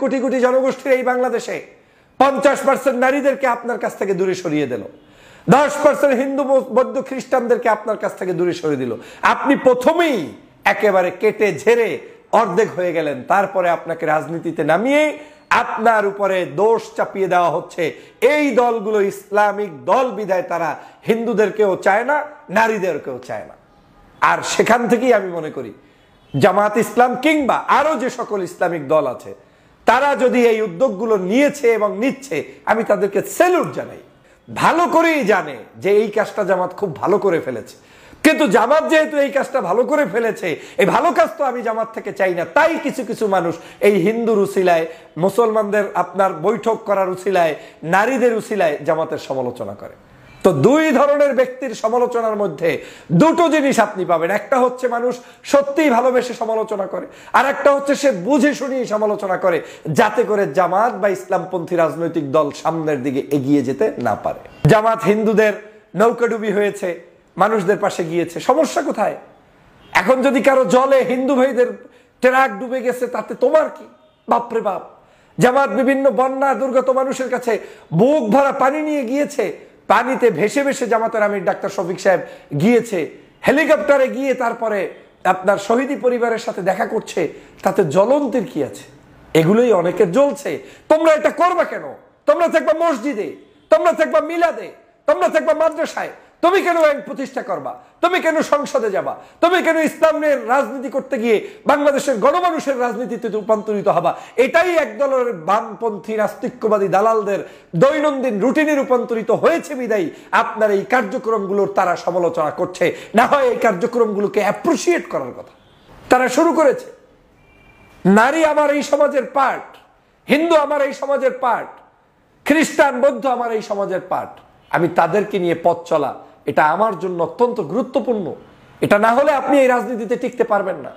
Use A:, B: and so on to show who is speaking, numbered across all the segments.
A: কোটি কোটি জনগোষ্ঠীর এই বাংলাদেশে 50% নারীদেরকে আপনার কাছ থেকে দূরে সরিয়ে দিল, 10% হিন্দু বৌদ্ধ খ্রিস্টানদেরকে আপনার কাছ থেকে দূরে সরিয়ে দিল। আপনি প্রথমেই একেবারে কেটে ঝেড়ে অর্ধেক হয়ে গেলেন। তারপরে আপনাকে রাজনীতিতে নামিয়ে আপনার উপরে দোষ চাপিয়ে দেওয়া হচ্ছে এই দলগুলো ইসলামিক দল বিধায় তারা হিন্দুদেরকেও চায় না, নারীদেরকেও চায় না। আর সেখান থেকেই আমি মনে করি জামাত ইসলাম কিংবা আরো যে সকল ইসলামিক দল আছে তারা যদি এই উদ্যোগগুলো নিয়েছে এবং নিচ্ছে, আমি তাদেরকে স্যালুট জানাই। ভালো করেই জানে যে এই কাজটা জামাত খুব ভালো করে ফেলেছে, কিন্তু জামাত যেহেতু এই কাজটা ভালো করে ফেলেছে, এই ভালো কাজ তো আমি জামাত থেকে চাই না। তাই কিছু কিছু মানুষ এই হিন্দুর উসিলায়, মুসলমানদের আপনার বৈঠক করার উসিলায়, নারীদের উসিলায় জামাতের সমালোচনা করে। তো দুই ধরনের ব্যক্তির সমালোচনার মধ্যে দুটো জিনিস আপনি পাবেন। একটা হচ্ছে মানুষ সত্যিই ভালোবেসে সমালোচনা করে, আর একটা হচ্ছে সে বুঝে শুনিয়ে সমালোচনা করে যাতে করে জামাত বা ইসলামপন্থী রাজনৈতিক দল সামনের দিকে এগিয়ে যেতে না পারে। জামাত হিন্দুদের নৌকাডুবি হয়েছে, মানুষদের পাশে গিয়েছে, সমস্যা কোথায়? এখন যদি কারো জলে হিন্দু ভাইদের ট্রাক ডুবে গেছে তাতে তোমার কি? বাপরে বাপ। জামাত বিভিন্ন বন্যা দুর্গত মানুষের কাছে বুক ভরা পানি নিয়ে গিয়েছে, পানিতে ভেসে ভেসে জামাতের আমির ডাক্তার শফিক সাহেব গিয়েছে, হেলিকপ্টারে গিয়ে তারপরে আপনার শহীদি পরিবারের সাথে দেখা করছে, তাতে জ্বলন্তের কি আছে? এগুলোই অনেকের জ্বলছে। তোমরা এটা করবা কেন? তোমরা থাকবা মসজিদে, তোমরা থাকবা মিলাদে, তোমরা থাকবা মাদ্রাসায়, তুমি কেন আইন প্রতিষ্ঠা করবা? তুমি কেন সংসদে যাবা? তুমি কেন ইসলামের রাজনীতি করতে গিয়ে বাংলাদেশের গণমানুষের রাজনীতিতে রূপান্তরিত হবা? এটাই একদলের বামপন্থী নাস্তিক্যবাদী দালালদের দৈনন্দিন রুটিনে রূপান্তরিত হয়েছে বিদায়ী আপনার এই কার্যক্রমগুলোর তারা সমালোচনা করছে। না হয় এই কার্যক্রমগুলোকে অ্যাপ্রিসিয়েট করার কথা তারা শুরু করেছে। নারী আমার এই সমাজের পার্ট, হিন্দু আমার এই সমাজের পার্ট, খ্রিস্টান বৌদ্ধ আমার এই সমাজের পার্ট। আমি তাদেরকে নিয়ে পথ চলা এটা আমার জন্য অত্যন্ত গুরুত্বপূর্ণ। এটা না হলে আপনি এই রাজনীতিতে টিকতে পারবেন না।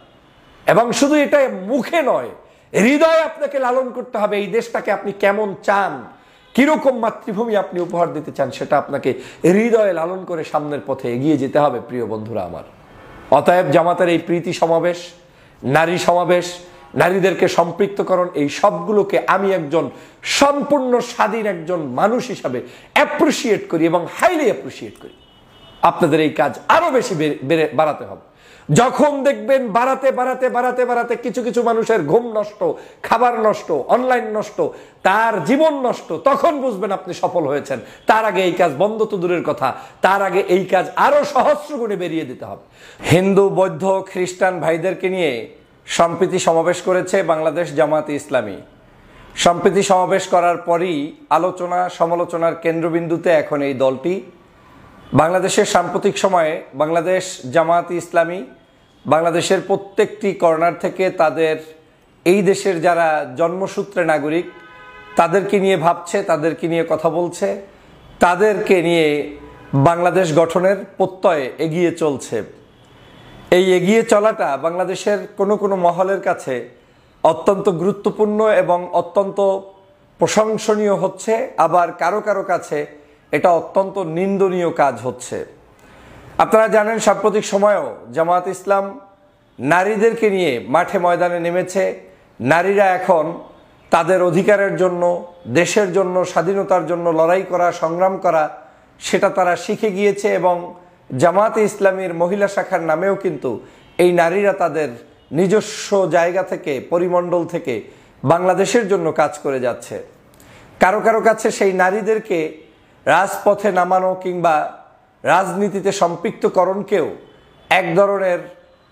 A: এবং শুধু এটা মুখে নয়, হৃদয়ে আপনাকে লালন করতে হবে এই দেশটাকে আপনি কেমন চান, কিরকম মাতৃভূমি আপনি উপহার দিতে চান, সেটা আপনাকে হৃদয়ে লালন করে সামনের পথে এগিয়ে যেতে হবে প্রিয় বন্ধুরা আমার। অতএব জামাতের এই প্রীতি সমাবেশ, নারী সমাবেশ, নারীদেরকে সম্পৃক্তকরণ, এই সবগুলোকে আমি একজন সম্পূর্ণ স্বাধীন একজন মানুষ হিসাবে অ্যাপ্রিসিয়েট করি এবং হাইলি অ্যাপ্রিসিয়েট করি। আপনাদের এই কাজ আরো বেশি বাড়াতে হবে। যখন দেখবেন বাড়াতে বাড়াতে বাড়াতে বাড়াতে কিছু কিছু মানুষের ঘুম নষ্ট, খাবার নষ্ট, অনলাইন নষ্ট, তার জীবন নষ্ট, তখন বুঝবেন আপনি সফল হয়েছেন। তার আগে এই কাজ বন্ধ তো দূরের কথা, তার আগে এই কাজ আরো সহস্র গুণে বেরিয়ে দিতে হবে। হিন্দু বৌদ্ধ খ্রিস্টান ভাইদেরকে নিয়ে সম্প্রীতি সমাবেশ করেছে বাংলাদেশ জামাতে ইসলামী। সম্প্রীতি সমাবেশ করার পরই আলোচনা সমালোচনার কেন্দ্রবিন্দুতে এখন এই দলটি। বাংলাদেশের সাম্প্রতিক সময়ে বাংলাদেশ জামাতে ইসলামী বাংলাদেশের প্রত্যেকটি কর্নার থেকে তাদের এই দেশের যারা জন্মসূত্রে নাগরিক তাদেরকে নিয়ে ভাবছে, তাদেরকে নিয়ে কথা বলছে, তাদেরকে নিয়ে বাংলাদেশ গঠনের প্রত্যয়ে এগিয়ে চলছে। এই এগিয়ে চলাটা বাংলাদেশের কোনো কোনো মহলের কাছে অত্যন্ত গুরুত্বপূর্ণ এবং অত্যন্ত প্রশংসনীয় হচ্ছে, আবার কারো কারো কাছে এটা অত্যন্ত নিন্দনীয় কাজ হচ্ছে। আপনারা জানেন সাম্প্রতিক সময়েও জামাত ইসলাম নারীদেরকে নিয়ে মাঠে ময়দানে নেমেছে। নারীরা এখন তাদের অধিকারের জন্য, দেশের জন্য, স্বাধীনতার জন্য লড়াই করা, সংগ্রাম করা সেটা তারা শিখে গিয়েছে এবং জামাতে ইসলামীর মহিলা শাখার নামেও কিন্তু এই নারীরা তাদের নিজস্ব জায়গা থেকে, পরিমণ্ডল থেকে বাংলাদেশের জন্য কাজ করে যাচ্ছে। কারো কারো কাছে সেই নারীদেরকে রাজপথে নামানো কিংবা রাজনীতিতে সম্পৃক্তকরণকেও এক ধরনের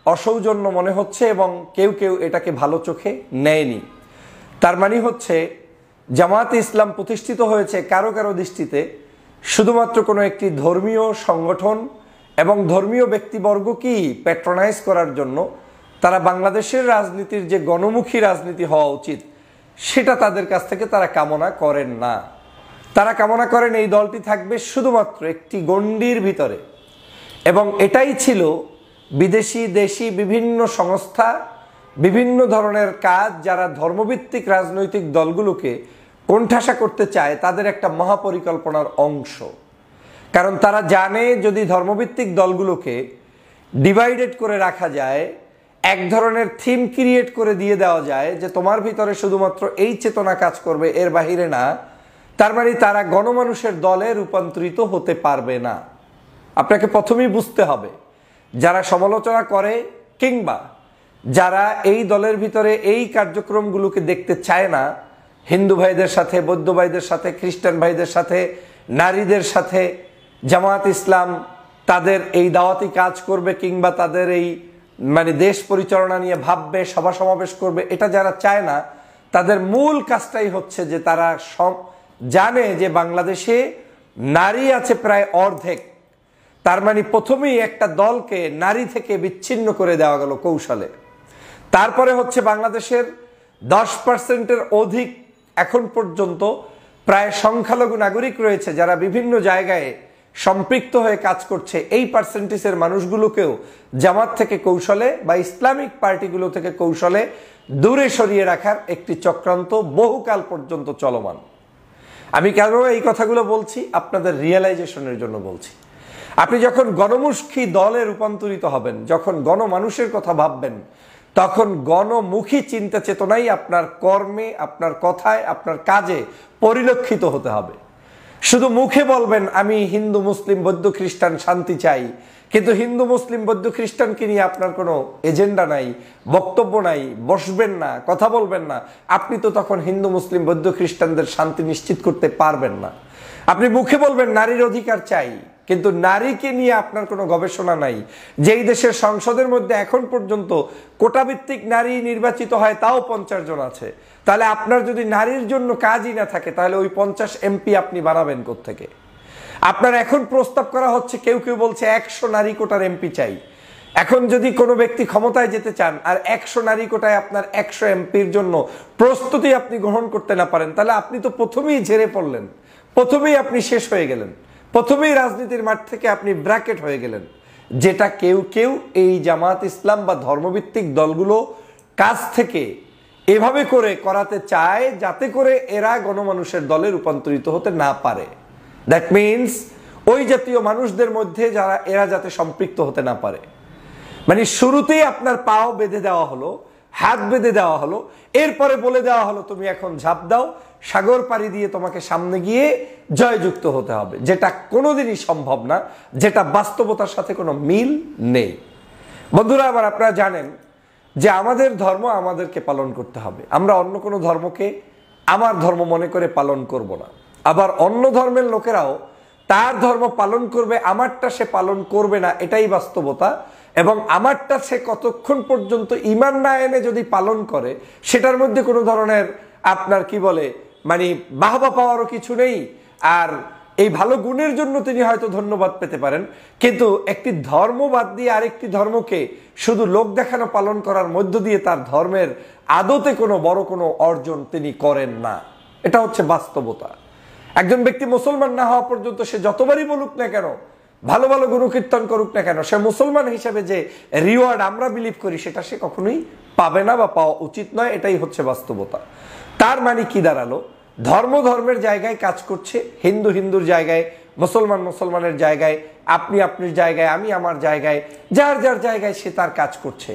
A: অসৌজন্য মনে হচ্ছে এবং কেউ কেউ এটাকে ভালো চোখে নেয়নি। তার মানে হচ্ছে জামাতে ইসলাম প্রতিষ্ঠিত হয়েছে কারো কারো দৃষ্টিতে শুধুমাত্র কোনো একটি ধর্মীয় সংগঠন এবং ধর্মীয় ব্যক্তিবর্গকেই প্যাট্রোনাইজ করার জন্য। তারা বাংলাদেশের রাজনীতির যে গণমুখী রাজনীতি হওয়া উচিত সেটা তাদের কাছ থেকে তারা কামনা করেন না। তারা কামনা করেন এই দলটি থাকবে শুধুমাত্র একটি গণ্ডির ভিতরে। এবং এটাই ছিল বিদেশি দেশি বিভিন্ন সংস্থা, বিভিন্ন ধরনের কাজ যারা ধর্মভিত্তিক রাজনৈতিক দলগুলোকে কোণঠাসা করতে চায় তাদের একটা মহাপরিকল্পনার অংশ। কারণ তারা জানে যদি ধর্মভিত্তিক দলগুলোকে ডিভাইডেড করে রাখা যায় এক ধরনের থিম ক্রিয়েট করে দিয়ে দেওয়া যায় যে তোমার ভিতরে শুধুমাত্র এই চেতনা কাজ করবে, এর বাহিরে না, তার মানে তারা গণমানুষের দলে রূপান্তরিত হতে পারবে না। আপনাকে প্রথমেই বুঝতে হবে যারা সমালোচনা করে কিংবা যারা এই দলের ভিতরে এই কার্যক্রমগুলোকে দেখতে চায় না, হিন্দু ভাইদের সাথে, বৌদ্ধ ভাইদের সাথে, খ্রিস্টান ভাইদের সাথে, নারীদের সাথে জামাত ইসলাম তাদের এই দাওয়াতি কাজ করবে কিংবা তাদের এই মানে দেশ পরিচালনা নিয়ে ভাববে, সভা সমাবেশ করবে, এটা যারা চায় না তাদের মূল কাজটাই হচ্ছে যে তারা জানে যে বাংলাদেশে নারী আছে প্রায় অর্ধেক। তার মানে প্রথমেই একটা দলকে নারী থেকে বিচ্ছিন্ন করে দেওয়া গেল কৌশলে। তারপরে হচ্ছে বাংলাদেশের 10%-এর অধিক এখন পর্যন্ত প্রায় সংখ্যালঘু নাগরিক রয়েছে যারা বিভিন্ন জায়গায় সম্পৃক্ত হয়ে কাজ করছে। এই পার্সেন্টেজের মানুষগুলোকেও জামাত থেকে কৌশলে বা ইসলামিক পার্টিগুলো থেকে কৌশলে দূরে সরিয়ে রাখার একটি চক্রান্ত বহুকাল পর্যন্ত চলমান। আমি কেন এই কথাগুলো বলছি? আপনাদের রিয়েলাইজেশনের জন্য বলছি। আপনি যখন গণমুখী দলে রূপান্তরিত হবেন, যখন গণমানুষের কথা ভাববেন, তখন গণমুখী চিন্তা চেতনাই আপনার কর্মে, আপনার কথায়, আপনার কাজে পরিলক্ষিত হতে হবে। শুধু মুখে বলবেন আমি হিন্দু মুসলিম বৌদ্ধ খ্রিস্টান শান্তি চাই, কিন্তু হিন্দু মুসলিম বৌদ্ধ খ্রিস্টানকে নিয়ে আপনার কোনো এজেন্ডা নাই, বক্তব্য নাই, বসবেন না, কথা বলবেন না, আপনি তো তখন হিন্দু মুসলিম বৌদ্ধ খ্রিস্টানদের শান্তি নিশ্চিত করতে পারবেন না। আপনি মুখে বলবেন নারীর অধিকার চাই, কিন্তু নারীকে নিয়ে আপনার কোনো গবেষণা নাই। যেই দেশের সংসদের মধ্যে এখন পর্যন্ত কোটাভিত্তিক নারী নির্বাচিত হয় তাও 50 জন আছে, তাহলে আপনার যদি নারীর জন্য কাজই না থাকে তাহলে ওই 50 এমপি আপনি বানাবেন কোত্থেকে? আপনার এখন প্রস্তাব করা হচ্ছে, কেউ কেউ বলছে 100 নারী কোটার এমপি চাই। এখন যদি কোনো ব্যক্তি ক্ষমতায় যেতে চান আর 100 নারী কোটায় আপনার 100 এমপির জন্য প্রস্তুতি আপনি গ্রহণ করতে না পারেন, তাহলে আপনি তো প্রথমেই ঝেড়ে পড়লেন, প্রথমেই আপনি শেষ হয়ে গেলেন, প্রথমেই রাজনীতির মাঠ থেকে আপনি ব্র্যাকেট হয়ে গেলেন। যেটা কেউ কেউ এই জামাত ইসলাম বা ধর্মভিত্তিক দলগুলো কাজ থেকে এভাবে করে করাতে চায় যাতে করে এরা গণমানুষের দলে রূপান্তরিত হতে না পারে। দ্যাট মিনস ওই জাতীয় মানুষদের মধ্যে যারা এরা যাতে সম্পৃক্ত হতে না পারে। মানে শুরুতেই আপনার পাও বেঁধে দেওয়া হলো, হাত বেঁধে দেওয়া হলো, এরপরে বলে দেওয়া হলো তুমি এখন ঝাঁপ দাও, সাগর পাড়ি দিয়ে তোমাকে সামনে গিয়ে জয়যুক্ত হতে হবে, যেটা কোনোদিনই সম্ভব না, যেটা বাস্তবতার সাথে কোনো মিল নেই। বন্ধুরা, আবার আপনারা জানেন যে আমাদের ধর্ম আমাদেরকে পালন করতে হবে। আমরা অন্য কোনো ধর্মকে আমার ধর্ম মনে করে পালন করব না। আবার অন্য ধর্মের লোকেরাও তার ধর্ম পালন করবে, আমারটা সে পালন করবে না, এটাই বাস্তবতা। এবং আমারটা সে কতক্ষণ পর্যন্ত ঈমান না এনে যদি পালন করে, সেটার মধ্যে কোনো ধরনের আপনার কি বলে মানে বাহবা পাওয়ারও কিছু নেই। আর এই ভালো গুণের জন্য তিনি হয়তো ধন্যবাদ পেতে পারেন, কিন্তু একটি ধর্ম বাদ দিয়ে আরেকটি ধর্মকে শুধু লোক দেখানো পালন করার মধ্য দিয়ে তার ধর্মের আদতে কোনো বড় কোনো অর্জন তিনি করেন না। এটা হচ্ছে বাস্তবতা। একজন ব্যক্তি মুসলমান না হওয়া পর্যন্ত সে যতবারই বলুক না কেন, ভালো ভালো গুণকীর্তন করুক না কেন, সে মুসলমান হিসেবে যে রিওয়ার্ড আমরা বিলিভ করি সেটা সে কখনোই পাবে না বা পাওয়া উচিত নয়। এটাই হচ্ছে বাস্তবতা। তার মানে কি দাঁড়ালো? ধর্ম ধর্মের জায়গায় কাজ করছে, হিন্দু হিন্দুর জায়গায়, মুসলমান মুসলমানের জায়গায়, আপনি আপনার জায়গায়, আমি আমার জায়গায়, যার যার জায়গায় সে তার কাজ করছে।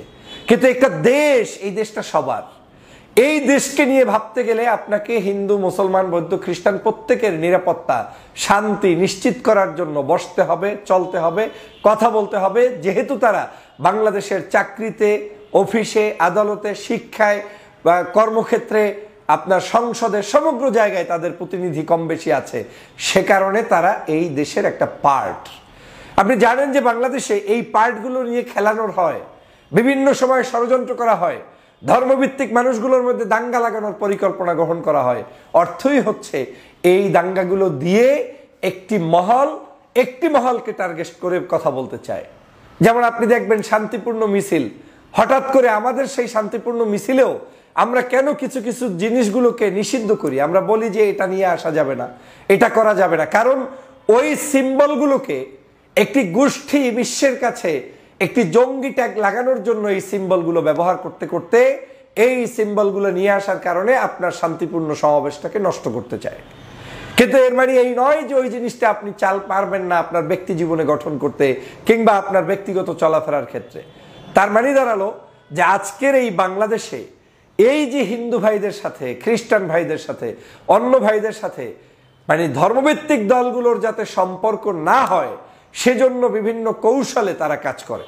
A: কিন্তু একটা দেশ, এই দেশটা সবার। এই দেশকে নিয়ে ভাবতে গেলে আপনাকে হিন্দু মুসলমান বৌদ্ধ খ্রিস্টান প্রত্যেকের নিরাপত্তা শান্তি নিশ্চিত করার জন্য বসতে হবে, চলতে হবে, কথা বলতে হবে। যেহেতু তারা বাংলাদেশের চাকরিতে, অফিসে, আদালতে, শিক্ষায় বা কর্মক্ষেত্রে, আপনার সংসদের সমগ্র জায়গায় তাদের প্রতিনিধি কম বেশি আছে, সে কারণে তারা এই দেশের একটা পার্ট। আপনি জানেন যে বাংলাদেশে এই পার্টগুলো নিয়ে খেলানোর হয়, বিভিন্ন সময় ষড়যন্ত্র করা হয়, ধর্মভিত্তিক মানুষগুলোর মধ্যে দাঙ্গা লাগানোর পরিকল্পনা গ্রহণ করা হয়। অর্থই হচ্ছে এই দাঙ্গাগুলো দিয়ে একটি মহলকে টার্গেট করে কথা বলতে চায়। যেমন আপনি দেখবেন শান্তিপূর্ণ মিছিল, হঠাৎ করে আমাদের সেই শান্তিপূর্ণ মিছিলেও আমরা কেন কিছু কিছু জিনিসগুলোকে নিষিদ্ধ করি? আমরা বলি যে এটা নিয়ে আসা যাবে না, এটা করা যাবে না, কারণ ওই সিম্বলগুলোকে একটি গোষ্ঠী বিশ্বের কাছে একটি জঙ্গি ট্যাগ লাগানোর জন্য এই সিম্বলগুলো ব্যবহার করতে করতে এই সিম্বলগুলো নিয়ে আসার কারণে আপনার শান্তিপূর্ণ সমাবেশটাকে নষ্ট করতে চায়। কিন্তু এর মানে এই নয় যে ওই জিনিসটা আপনি চাল পারবেন না আপনার ব্যক্তি জীবনে গঠন করতে কিংবা আপনার ব্যক্তিগত চলাফেরার ক্ষেত্রে। তার মানে দাঁড়ালো যে আজকের এই বাংলাদেশে এই যে হিন্দু ভাইদের সাথে, খ্রিস্টান ভাইদের সাথে, অন্য ভাইদের সাথে মানে ধর্মভিত্তিক দলগুলোর যাতে সম্পর্ক না হয় সেজন্য বিভিন্ন কৌশলে তারা কাজ করে।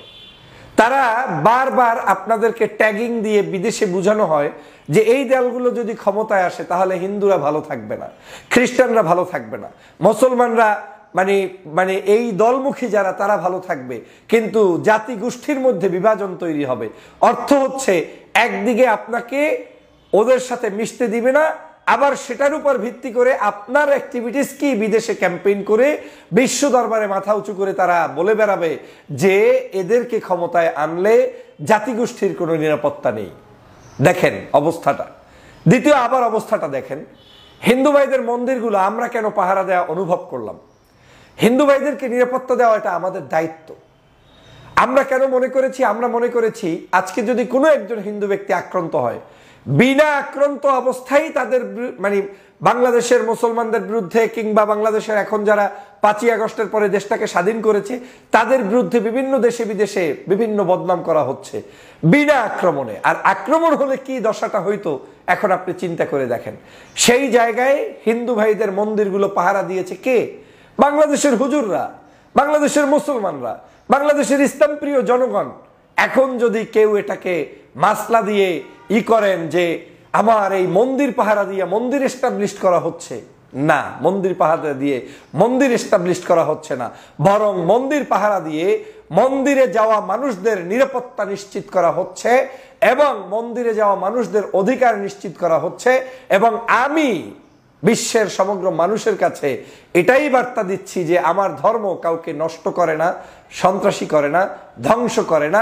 A: তারা বারবার আপনাদেরকে ট্যাগিং দিয়ে বিদেশে বোঝানো হয় যে এই দলগুলো যদি ক্ষমতায় আসে তাহলে হিন্দুরা ভালো থাকবে না, খ্রিস্টানরা ভালো থাকবে না, মুসলমানরা মানে মানে এই দলমুখী যারা তারা ভালো থাকবে, কিন্তু জাতি গোষ্ঠীর মধ্যে বিভাজন তৈরি হবে। অর্থ হচ্ছে একদিকে আপনাকে ওদের সাথে মিশতে দিবে না, আবার সেটার উপর ভিত্তি করে আপনার অ্যাক্টিভিটিস কি বিদেশে ক্যাম্পেইন করে বিশ্ব দরবারে মাথা উঁচু করে তারা বলে বেড়াবে যে এদেরকে ক্ষমতায় আনলে জাতিগোষ্ঠীর কোনো নিরাপত্তা নেই। দেখেন অবস্থাটা। দ্বিতীয় আবার অবস্থাটা দেখেন, হিন্দু ভাইদের মন্দিরগুলো আমরা কেন পাহারা দেওয়া অনুভব করলাম? হিন্দু ভাইদেরকে নিরাপত্তা দেওয়া এটা আমাদের দায়িত্ব। আমরা কেন মনে করেছি? আমরা মনে করেছি আজকে যদি কোনো একজন হিন্দু ব্যক্তি আক্রান্ত হয়, বিনা আক্রান্ত অবস্থায় তাদের মানে বাংলাদেশের মুসলমানদের বিরুদ্ধে কিংবা বাংলাদেশের এখন যারা 5ই আগস্টের পরে দেশটাকে স্বাধীন করেছে তাদের বিরুদ্ধে বিভিন্ন দেশে বিদেশে বিভিন্ন বদনাম করা হচ্ছে বিনা আক্রমণে। আর আক্রমণ হলে কি দশাটা হইতো এখন আপনি চিন্তা করে দেখেন। সেই জায়গায় হিন্দু ভাইদের মন্দিরগুলো পাহারা দিয়েছে কে? বাংলাদেশের হুজুররা, বাংলাদেশের মুসলমানরা, বাংলাদেশের ইসলাম প্রিয় জনগণ। এখন যদি কেউ এটাকে মাসলা দিয়ে করেন যে আমার এই মন্দির পাহারা দিয়ে মন্দির এস্টাবলিশ করা হচ্ছে, না, মন্দির পাহারা দিয়ে মন্দির এস্টাবলিশ করা হচ্ছে না, বরং মন্দির পাহারা দিয়ে মন্দিরে যাওয়া মানুষদের নিরাপত্তা নিশ্চিত করা হচ্ছে এবং মন্দিরে যাওয়া মানুষদের অধিকার নিশ্চিত করা হচ্ছে। এবং আমি বিশ্বের সমগ্র মানুষের কাছে এটাই বার্তা দিচ্ছি যে আমার ধর্ম কাউকে নষ্ট করে না, সন্ত্রাসী করে না, ধ্বংস করে না,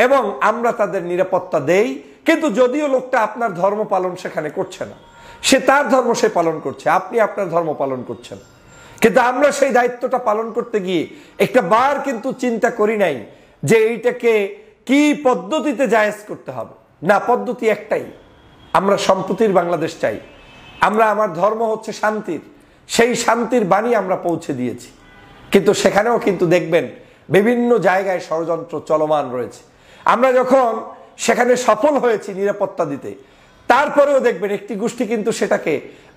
A: এবং আমরা তাদের নিরাপত্তা দেই। কিন্তু যদিও লোকটা আপনার ধর্ম পালন সেখানে করছে না, সে তার ধর্ম সে পালন করছে, আপনি আপনার ধর্ম পালন করছেন, কিন্তু আমরা সেই দায়িত্বটা পালন করতে গিয়ে একটা বার কিন্তু চিন্তা করি নাই যে এইটাকে কি পদ্ধতিতে জায়েজ করতে হবে। না, পদ্ধতি একটাই, আমরা সম্প্রীতির বাংলাদেশ চাই। আমরা, আমার ধর্ম হচ্ছে শান্তির, সেই শান্তির বাণী আমরা পৌঁছে দিয়েছি। কিন্তু সেখানেও কিন্তু দেখবেন বিভিন্ন জায়গায় ষড়যন্ত্র চলমান রয়েছে। আমরা যখন সেখানে সফল হয়েছি নিরাপত্তা দিতে, তারপরেও দেখবেন একটি গোষ্ঠী কিন্তু সেটাকে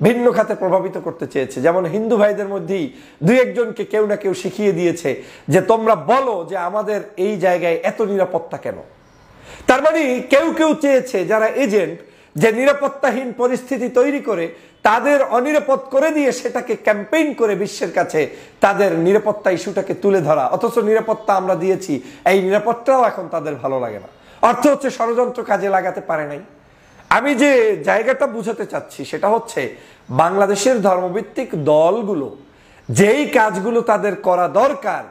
A: ভিন্ন খাতে প্রভাবিত করতে চেয়েছে। যেমন হিন্দু ভাইদের মধ্যেই দুই একজনকে কেউ না কেউ শিখিয়ে দিয়েছে যে তোমরা বলো যে আমাদের এই জায়গায় এত নিরাপত্তা কেন। তার মানে কেউ কেউ চেয়েছে, যারা এজেন্ট, যে নিরাপত্তাহীন পরিস্থিতি তৈরি করে তাদের অনিরাপদ করে দিয়ে সেটাকে ক্যাম্পেইন করে বিশ্বের কাছে তাদের নিরাপত্তা ইস্যুটাকে তুলে ধরা। অথচ নিরাপত্তা আমরা দিয়েছি, এই নিরাপত্তাও এখন তাদের ভালো লাগে না। অর্থ হচ্ছে ষড়যন্ত্র কাজে লাগাতে পারে নাই। আমি যে জায়গাটা বুঝাতে চাচ্ছি সেটা হচ্ছে বাংলাদেশের ধর্মভিত্তিক দলগুলো যেই কাজগুলো তাদের করা দরকার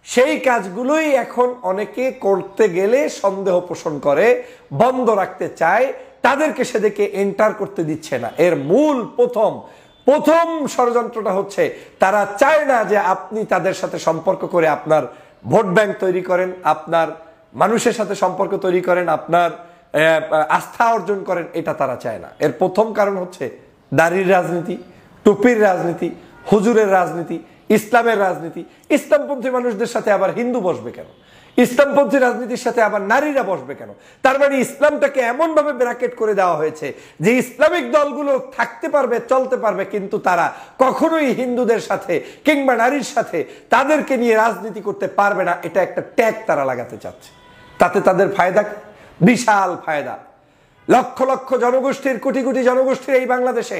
A: সেই কাজগুলোই এখন অনেকে করতে গেলে সন্দেহ পোষণ করে, বন্ধ রাখতে চায়, তাদেরকে সেদিকে এন্টার করতে দিচ্ছে না। এর মূল প্রথম ষড়যন্ত্রটা হচ্ছে তারা চায় না যে আপনি তাদের সাথে সম্পর্ক করে আপনার ভোট ব্যাংক তৈরি করেন, আপনার মানুষের সাথে সম্পর্ক তৈরি করেন, আপনার আস্থা অর্জন করেন, এটা তারা চায় না। এর প্রথম কারণ হচ্ছে দাড়ির রাজনীতি, টুপির রাজনীতি, হুজুরের রাজনীতি, ইসলামের রাজনীতি। ইসলামপন্থী মানুষদের সাথে আবার হিন্দু বসবে কেন? ইসলামপন্থী রাজনীতির সাথে আবার নারীরা বসবে কেন? তার মানে ইসলামটাকে এমন ভাবে ব্র্যাকেট করে দেওয়া হয়েছে যে ইসলামিক দলগুলো থাকতে পারবে, চলতে পারবে, কিন্তু তারা কখনোই হিন্দুদের সাথে কিংবা নারীর সাথে তাদেরকে নিয়ে রাজনীতি করতে পারবে না। এটা একটা ট্যাগ তারা লাগাতে চাচ্ছে। তাতে তাদের ফায়দা, বিশাল ফায়দা। লক্ষ লক্ষ জনগোষ্ঠীর, কোটি কোটি জনগোষ্ঠীর এই বাংলাদেশে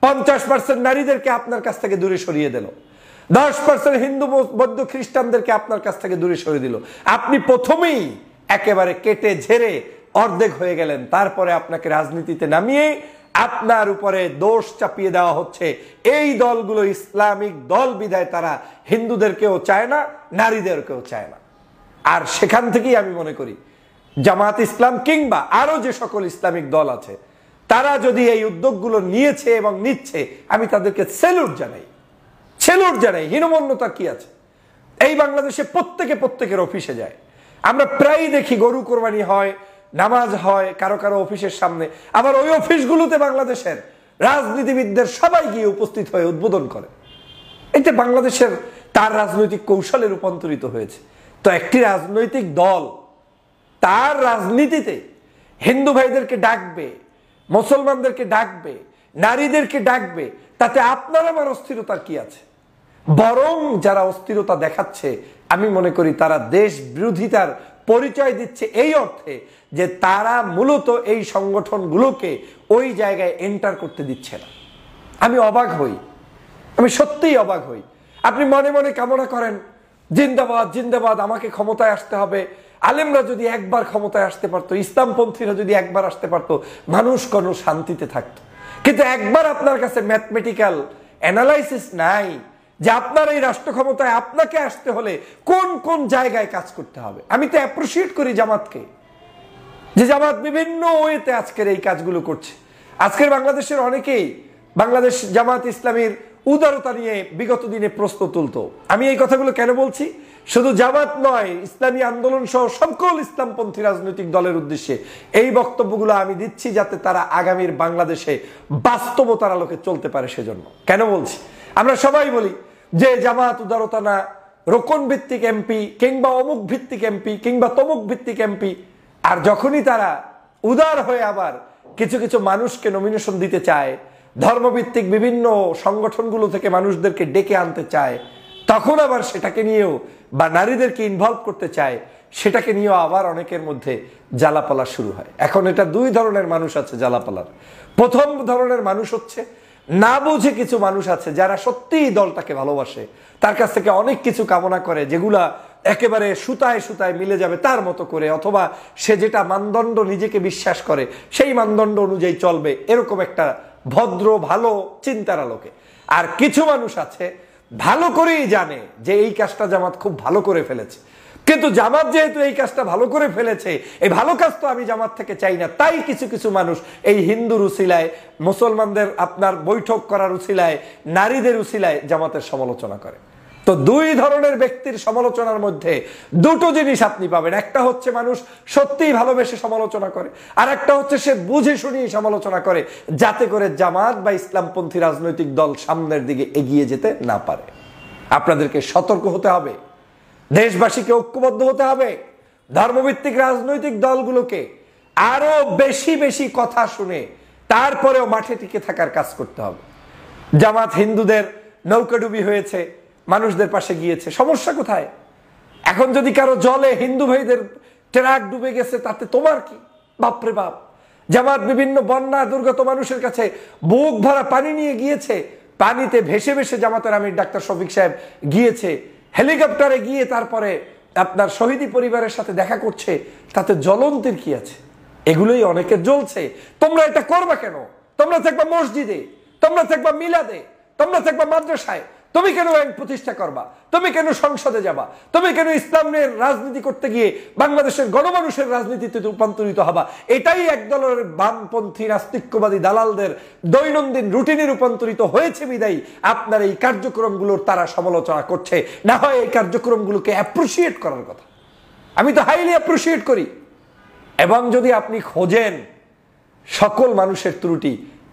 A: 50% নারীদেরকে আপনার কাছ থেকে দূরে সরিয়ে দিল, 10% হিন্দু বৌদ্ধ খ্রিস্টানদেরকে আপনার কাছ থেকে দূরে সরিয়ে দিল। আপনি প্রথমেই একেবারে কেটে ঝেড়ে অর্ধেক হয়ে গেলেন। তারপরে আপনাকে রাজনীতিতে নামিয়ে আপনার উপরে দোষ চাপিয়ে দেওয়া হচ্ছে এই দলগুলো ইসলামিক দল বিধায় তারা হিন্দুদেরকেও চায় না, নারীদেরকেও চায় না। আর সেখান থেকেই আমি মনে করি জামাত ইসলাম কিংবা আরো যে সকল ইসলামিক দল আছে তারা যদি এই উদ্যোগগুলো নিয়েছে এবং নিচ্ছে, আমি তাদেরকে স্যালুট জানাই। হীনমন্যতা কি আছে? এই বাংলাদেশে প্রত্যেকের অফিসে যায়। আমরা প্রায় দেখি গরু কোরবানি হয়, নামাজ হয় কারো কারো অফিসের সামনে, আবার ওই অফিসগুলোতে বাংলাদেশের রাজনীতিবিদদের সবাই গিয়ে উপস্থিত হয়ে উদ্বোধন করে। এটা বাংলাদেশের তার রাজনৈতিক কৌশলে রূপান্তরিত হয়েছে। তো একটি রাজনৈতিক দল তার রাজনীতিতে হিন্দু ভাইদেরকে ডাকবে, মুসলমানদেরকে ডাকবে, নারীদেরকে ডাকবে, তাতে আপনার আমার অস্থিরতার কি আছে? বরং যারা অস্থিরতা দেখাচ্ছে আমি মনে করি তারা দেশ বিরোধিতার পরিচয় দিচ্ছে এই অর্থে যে তারা মূলত এই সংগঠনগুলোকে ওই জায়গায় এন্টার করতে দিচ্ছে না। আমি অবাক হই, আমি সত্যিই অবাক হই। আপনি মনে মনে কামনা করেন জিন্দাবাদ জিন্দাবাদ, আমাকে ক্ষমতায় আসতে হবে, আলেমরা যদি একবার ক্ষমতায় আসতে পারতো, ইসলামপন্থীরা যদি একবার আসতে পারতো, মানুষ কোনো শান্তিতে থাকতো। কিন্তু একবার আপনার কাছে ম্যাথমেটিক্যাল অ্যানালাইসিস নাই যে আপনার এই রাষ্ট্র ক্ষমতায় আপনাকে আসতে হলে কোন কোন জায়গায় কাজ করতে হবে। আমি তো অ্যাপ্রিসিয়েট করি জামাতকে, যে জামাত বিভিন্ন ওয়েতে আজকের এই কাজগুলো করছে। আজকের বাংলাদেশের অনেকেই বাংলাদেশ জামাত ইসলামীর উদারতা নিয়ে বিগত দিনে প্রশ্ন তুলতো। আমি এই কথাগুলো কেন বলছি? শুধু জামাত নয়, ইসলামী আন্দোলন সহ সকল ইসলামপন্থী রাজনৈতিক দলের উদ্দেশ্যে এই বক্তব্যগুলো আমি দিচ্ছি যাতে তারা আগামীর বাংলাদেশে বাস্তবতার আলোকে চলতে পারে। সেজন্য কেন বলছি? আমরা সবাই বলি যে জামাত উদারতা না, রোকন ভিত্তিক এমপি কিংবা অমুক ভিত্তিক এমপি কিংবা তমুক ভিত্তিক এমপি। আর যখনই তারা উদার হয়ে আবার কিছু কিছু মানুষকে নমিনেশন দিতে চায়, ধর্মভিত্তিক বিভিন্ন সংগঠনগুলো থেকে মানুষদেরকে ডেকে আনতে চায়, তখন আবার সেটাকে নিয়েও বা নারীদেরকে ইনভলভ করতে চায়, সেটাকে নিয়েও আবার অনেকের মধ্যে জ্বালাপালা শুরু হয়। এখন এটা দুই ধরনের মানুষ আছে জ্বালাপালার। প্রথম ধরনের মানুষ হচ্ছে না বুঝে কিছু মানুষ আছে যারা সত্যিই দলটাকে ভালোবাসে, তার কাছ থেকে অনেক কিছু কামনা করে যেগুলা একেবারে সুতায় সুতায় মিলে যাবে তার মতো করে, অথবা সে যেটা মানদণ্ড নিজেকে বিশ্বাস করে সেই মানদণ্ড অনুযায়ী চলবে, এরকম একটা ভদ্র ভালো চিন্তার আলোকে। আর কিছু মানুষ আছে ভালো করেই জানে যে এই কাজটা জামাত খুব ভালো করে ফেলেছে, কিন্তু জামাত যেহেতু এই কাজটা ভালো করে ফেলেছে, এই ভালো কাজ তো আমি জামাত থেকে চাই না, তাই কিছু কিছু মানুষ এই হিন্দুর উসিলায়, মুসলমানদের আপনার বৈঠক করার উসিলায়, নারীদের উসিলায় জামাতের সমালোচনা করে। তো দুই ধরনের ব্যক্তির সমালোচনার মধ্যে দুটো জিনিস আপনি পাবেন। একটা হচ্ছে মানুষ সত্যিই ভালোবেসে সমালোচনা করে, আর একটা হচ্ছে সে বুঝে শুনিয়ে সমালোচনা করে যাতে করে জামাত বা ইসলামপন্থী রাজনৈতিক দল সামনের দিকে এগিয়ে যেতে না পারে। আপনাদেরকে সতর্ক হতে হবে, দেশবাসীকে ঐক্যবদ্ধ হতে হবে, ধর্মভিত্তিক রাজনৈতিক দলগুলোকে আরো বেশি বেশি কথা শুনে তারপরেও মাঠে টিকে থাকার কাজ করতে হবে। জামাত হিন্দুদের নৌকাডুবি হয়েছে, মানুষদের পাশে গিয়েছে, সমস্যা কোথায়? এখন যদি কারো জলে হিন্দু ভাইদের ট্রাক ডুবে গেছে তাতে তোমার কি? বাপরে বাপ। জামাত বিভিন্ন বন্যা দুর্গত মানুষের কাছে বুক ভরা পানি নিয়ে গিয়েছে, পানিতে ভেসে ভেসে জামাতের আমির ডাক্তার শফিক সাহেব গিয়েছে, হেলিকপ্টারে গিয়ে তারপরে আপনার শহীদি পরিবারের সাথে দেখা করছে, তাতে জ্বলন্তির কি আছে? এগুলোই অনেকের জ্বলছে। তোমরা এটা করবা কেন? তোমরা থাকবা মসজিদে, তোমরা থাকবা মিলাদে, তোমরা থাকবা মাদ্রাসায়, তুমি কেন আইন প্রতিষ্ঠা করবা? তুমি কেন সংসদে যাবা? তুমি কেন ইসলামের রাজনীতি করতে গিয়ে বাংলাদেশের গণমানুষের রাজনীতিতে রূপান্তরিত হবা? এটাই একদলের বামপন্থী নাস্তিক্যবাদী দালালদের দৈনন্দিন রুটিনে রূপান্তরিত হয়েছে বিদায়ী আপনার এই কার্যক্রমগুলোর তারা সমালোচনা করছে। না হয় এই কার্যক্রমগুলোকে অ্যাপ্রিসিয়েট করার কথা। আমি তো হাইলি অ্যাপ্রিসিয়েট করি। এবং যদি আপনি খোঁজেন সকল মানুষের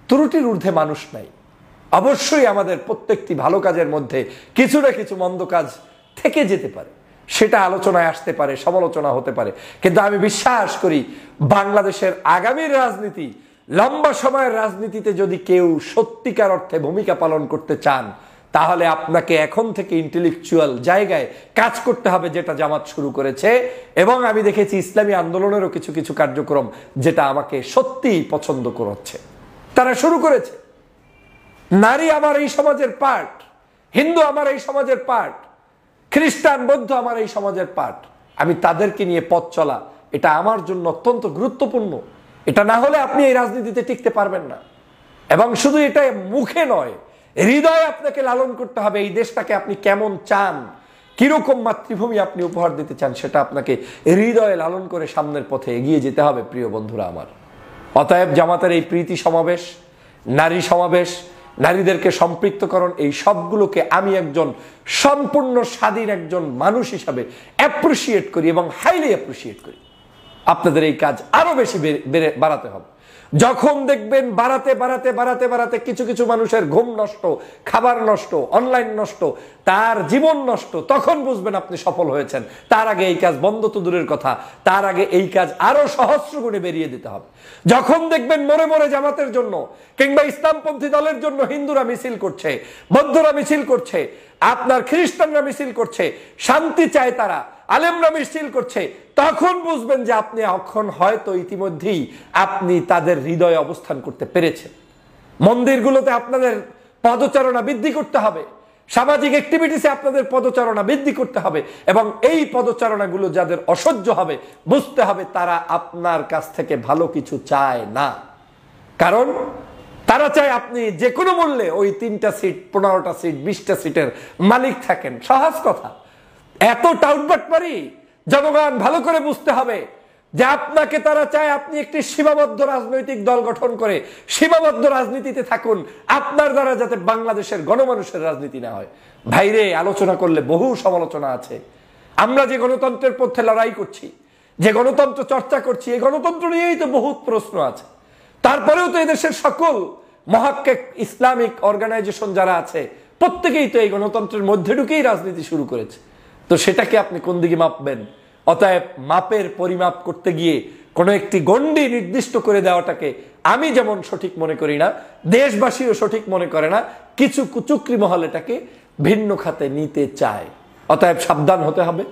A: ত্রুটির ঊর্ধ্বে মানুষ নাই। অবশ্যই আমাদের প্রত্যেকটি ভালো কাজের মধ্যে কিছু না কিছু মন্দ কাজ থেকে যেতে পারে, সেটা আলোচনায় আসতে পারে, সমালোচনা হতে পারে। কিন্তু আমি বিশ্বাস করি বাংলাদেশের আগামীর রাজনীতি, লম্বা সময়ের রাজনীতিতে যদি কেউ সত্যিকার অর্থে ভূমিকা পালন করতে চান, তাহলে আপনাকে এখন থেকে ইন্টেলেকচুয়াল জায়গায় কাজ করতে হবে, যেটা জামাত শুরু করেছে। এবং আমি দেখেছি ইসলামী আন্দোলনেরও কিছু কিছু কার্যক্রম যেটা আমাকে সত্যিই পছন্দ করছে, তারা শুরু করেছে। নারী আমার এই সমাজের পার্ট, হিন্দু আমার এই সমাজের পার্ট, খ্রিস্টান বৌদ্ধ আমার এই সমাজের পার্ট। আমি তাদেরকে নিয়ে পথ চলা এটা আমার জন্য অত্যন্ত গুরুত্বপূর্ণ। এটা না হলে আপনি এই রাজনীতিতে টিকতে পারবেন না। এবং শুধু এটা মুখে নয়, হৃদয়ে আপনাকে লালন করতে হবে এই দেশটাকে আপনি কেমন চান, কিরকম মাতৃভূমি আপনি উপহার দিতে চান, সেটা আপনাকে হৃদয়ে লালন করে সামনের পথে এগিয়ে যেতে হবে প্রিয় বন্ধুরা আমার। অতএব জামাতের এই প্রীতি সমাবেশ, নারী সমাবেশ, নারীদেরকে সম্পৃক্তকরণ, এই সবগুলোকে আমি একজন সম্পূর্ণ স্বাধীন একজন মানুষ হিসাবে অ্যাপ্রিসিয়েট করি এবং হাইলি অ্যাপ্রিসিয়েট করি। আপনাদের এই কাজ আরো বেশি বাড়াতে হবে। যখন দেখবেন বাড়াতে বাড়াতে বাড়াতে বাড়াতে কিছু কিছু মানুষের ঘুম নষ্ট, খাবার নষ্ট, অনলাইন নষ্ট, তার জীবন নষ্ট, তখন বুঝবেন আপনি সফল হয়েছেন। তার আগে এই কাজ বন্ধ তো দূরের কথা, তার আগে এই কাজ আরো সহস্র গুণে বেরিয়ে দিতে হবে। যখন দেখবেন মরে মরে জামাতের জন্য কিংবা ইসলামপন্থী দলের জন্য হিন্দুরা মিছিল করছে, বৌদ্ধরা মিছিল করছে, আপনার খ্রিস্টানরা মিছিল করছে, শান্তি চায় তারা, আলেমরা মিছিল করছে, তখন বুঝবেন যে আপনি এখন হয়তো ইতিমধ্যেই আপনি তাদের হৃদয়ে অবস্থান করতে পেরেছেন। মন্দিরগুলোতে আপনাদের পদচারণা বৃদ্ধি করতে হবে, সামাজিক অ্যাক্টিভিটিসে আপনাদের পদচারণা বৃদ্ধি করতে হবে, এবং এই পদচারণাগুলো যাদের অসহ্য হবে বুঝতে হবে তারা আপনার কাছ থেকে ভালো কিছু চায় না। কারণ তারা চায় আপনি যে কোনো মূল্যে ওই 3টা সিট, 15টা সিট, 20টা সিটের মালিক থাকেন। সহজ কথা। এত টাউটবাটপারি জনগণ ভালো করে বুঝতে হবে যে আপনাকে তারা চায় আপনি একটি সীমাবদ্ধ রাজনৈতিক দল গঠন করে সীমাবদ্ধ রাজনীতিতে থাকুন, আপনার দ্বারা যাতে বাংলাদেশের গণমানুষের রাজনীতি না হয়। ভাইরে, আলোচনা করলে বহু সমালোচনা আছে। আমরা যে গণতন্ত্রের পক্ষে লড়াই করছি, যে গণতন্ত্র চর্চা করছি, এই গণতন্ত্র নিয়েই তো বহুত প্রশ্ন আছে। তারপরেও তো এদেশের সকল মহাক্কিক ইসলামিক অর্গানাইজেশন যারা আছে প্রত্যেকেই তো এই গণতন্ত্রের মধ্যে ঢুকেই রাজনীতি শুরু করেছে। তো সেটাকে আপনি কোন দিকে মাপবেন? অতএব মাপের পরিমাপ করতে গিয়ে কোনো একটি গণ্ডি নির্দিষ্ট করে দেওয়াটাকে আমি যেমন সঠিক মনে করি না, দেশবাসীও সঠিক মনে করে না, কিছু কুচক্রী মহল এটাকে ভিন্ন খাতে নিতে চায়। অতএব সাবধান হতে হবে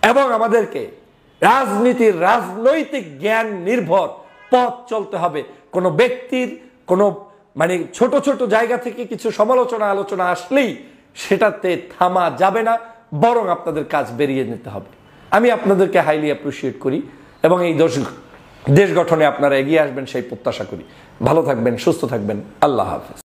A: এবং আমাদেরকে রাজনীতির রাজনৈতিক জ্ঞান নির্ভর পথ চলতে হবে। কোনো ব্যক্তির কোনো ছোট ছোট জায়গা থেকে কিছু সমালোচনা আলোচনা আসলেই সেটাতে থামা যাবে না, বরং আপনাদের কাজ বেরিয়ে নিতে হবে। আমি আপনাদেরকে হাইলি অ্যাপ্রিসিয়েট করি এবং এই দেশ গঠনে আপনারা এগিয়ে আসবেন সেই প্রত্যাশা করি। ভালো থাকবেন, সুস্থ থাকবেন। আল্লাহ হাফেজ।